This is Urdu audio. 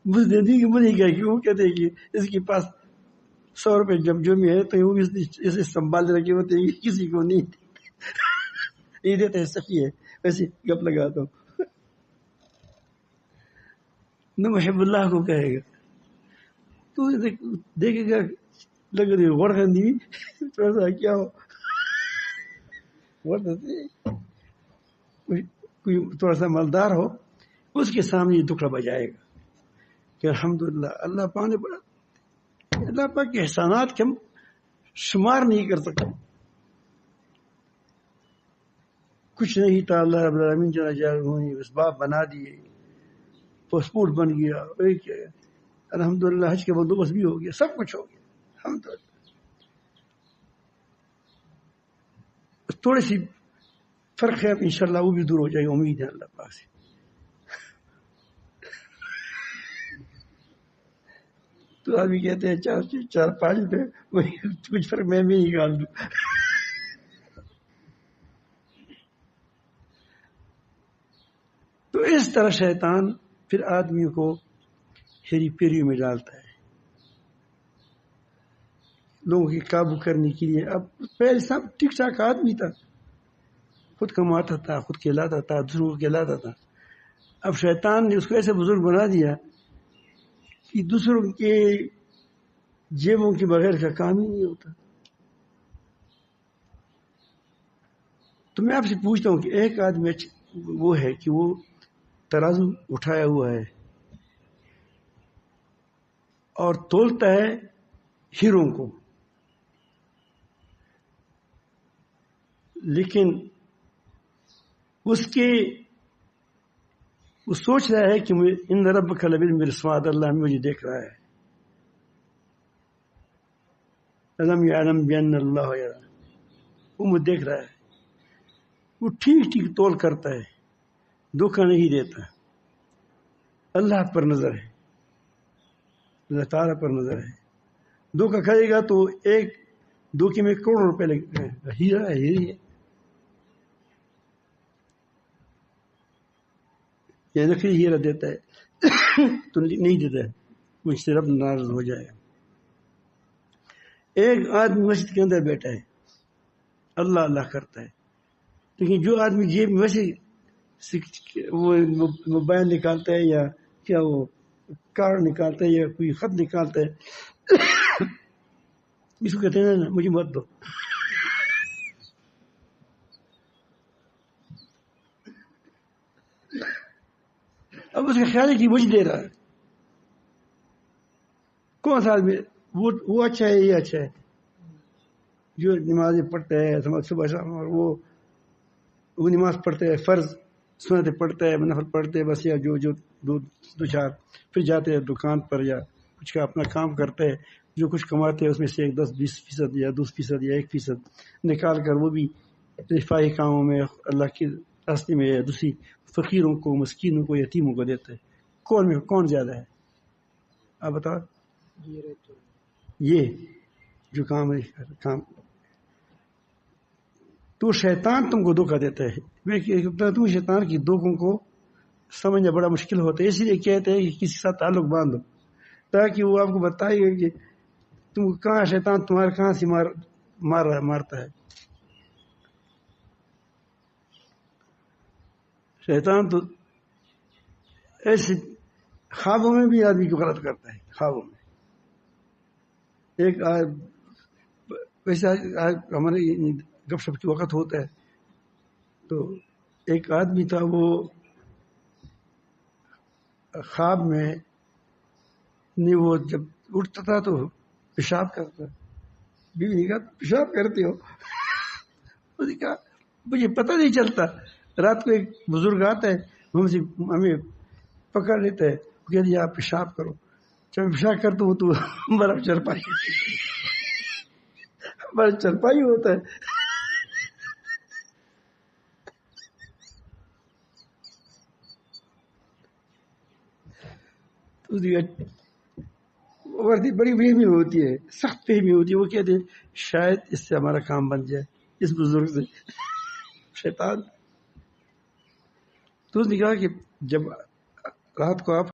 مجھ دینے کی نہیں کہا کہ وہ کہتے ہیں کہ اس کے پاس 100 روپے جب جو بھی ہے تو وہ اسے سنبھال رکھے ہوتے ہیں، کسی کو نہیں دیتے، سفی ہے ویسے گپ لگاتا ہوں. نہ محب اللہ کو کہے گا تو دیکھے گا لگ رہی غور کرنی تھوڑا سا کیا ہو کوئی تھوڑا سا مالدار ہو اس کے سامنے یہ دکھڑا بجائے گا کہ الحمدللہ اللہ پاک نے بڑا، اللہ پاک کے احسانات کے ہم شمار نہیں کر سکتے. کچھ نہیں تھا، اللہ رب العالمین جل جلالہ اسباب بنا دیے، پاسپورٹ بن گیا، الحمدللہ حج کا بندوبست بھی ہو گیا، سب کچھ ہو گیا الحمدللہ. تھوڑی سی فرق ہے انشاءاللہ وہ بھی دور ہو جائے گا، امید ہے اللہ پاک سے. تو آدمی کہتے ہیں 4-5 روپے وہی کچھ فرق میں بھی نکال دوں. تو اس طرح شیطان پھر آدمی کو ہیری پیری میں ڈالتا ہے لوگوں کی قابو کرنے کے لیے. اب پہلے سب ٹھیک ٹھاک آدمی تھا، خود کماتا تھا، خود کھلاتا تھا، دوسروں کو کھلاتا تھا. اب شیطان نے اس کو ایسے بزرگ بنا دیا کہ دوسروں کے جیبوں کے بغیر کا کام ہی نہیں ہوتا. تو میں آپ سے پوچھتا ہوں کہ ایک آدمی وہ ہے کہ وہ ترازو اٹھایا ہوا ہے اور تولتا ہے ہیروں کو، لیکن وہ سوچ رہا ہے کہ ان ربک لبالمرصاد، اللہ مجھے دیکھ رہا ہے. الم یعلم بان اللہ یرا، وہ مجھے دیکھ رہا ہے. وہ ٹھیک تول کرتا ہے، دھوکہ نہیں دیتا. اللہ پر نظر ہے، اللہ تعالیٰ پر نظر ہے. دھوکہ کھائے گا تو ایک دھوکے میں کروڑ روپے لگے. ہیرا ہے، ہیری ہے، یا نقلی ہیرا دیتا ہے تو نہیں دیتا ہے، مجھ سے رب ناراض ہو جائے گا. ایک آدمی مسجد کے اندر بیٹھا ہے، اللہ اللہ کرتا ہے، لیکن جو آدمی جیب میں ویسے وہ موبائل نکالتا ہے یا کیا وہ کارڈ نکالتا ہے یا کوئی خط نکالتا ہے، اس کو کہتے ہیں نا مجھے مت دو. اب اس کا خیال ہے کہ مجھے دے رہا ہے. کون سا آدمی وہ اچھا ہے، یہ اچھا ہے جو نمازیں پڑھتا ہے صبح شام، اور وہ نماز پڑھتا ہے، فرض سنتیں پڑھتا ہے، نفل پڑھتے ہے بس، یا جو دو چار، پھر جاتے ہیں دکان پر یا کچھ کا اپنا کام کرتا ہے. جو کچھ کماتے ہیں اس میں سے 10-20% یا 2% یا 1% نکال کر وہ بھی رفاہی کاموں میں اللہ کے راستے میں یا دوسری فقیروں کو، مسکینوں کو، یتیموں کو دیتا ہے. کون زیادہ ہے آپ بتاؤ؟ یہ جو کام تو شیطان تم کو دھوکہ دیتا ہے. میں تم شیطان کی دھوکوں کو سمجھنا بڑا مشکل ہوتا ہے، اسی لیے کہتے ہیں کہ کسی کے ساتھ تعلق باندھو تاکہ وہ آپ کو بتائے گا کہ تم کہاں شیطان تمہارے کہاں سے مارتا ہے. شیطان تو ایسے خوابوں میں بھی آدمی کو غلط کرتا ہے. خوابوں میں ایک ویسے ہمارے گپ شپ کے وقت ہوتا ہے تو ایک آدمی تھا، وہ خواب میں نہیں، وہ جب اٹھتا تھا تو پیشاب کرتا. بیوی نے کہا پیشاب کرتے ہو؟ اس نے کہا مجھے پتہ نہیں چلتا. رات کو ایک بزرگ آتا ہے، ہمیں پکڑ لیتا ہے، وہ کہتے ہیں آپ پیشاب کرو. جب میں پیشاب کرتا ہوں تو برف چرپائی ہوتا ہے. بڑی فہمی ہوتی ہے، سخت فہمی ہوتی ہے. وہ کہتے ہیں شاید اس سے ہمارا کام بن جائے، اس بزرگ سے. شیطان تو اس نے کہا کہ جب رات کو آپ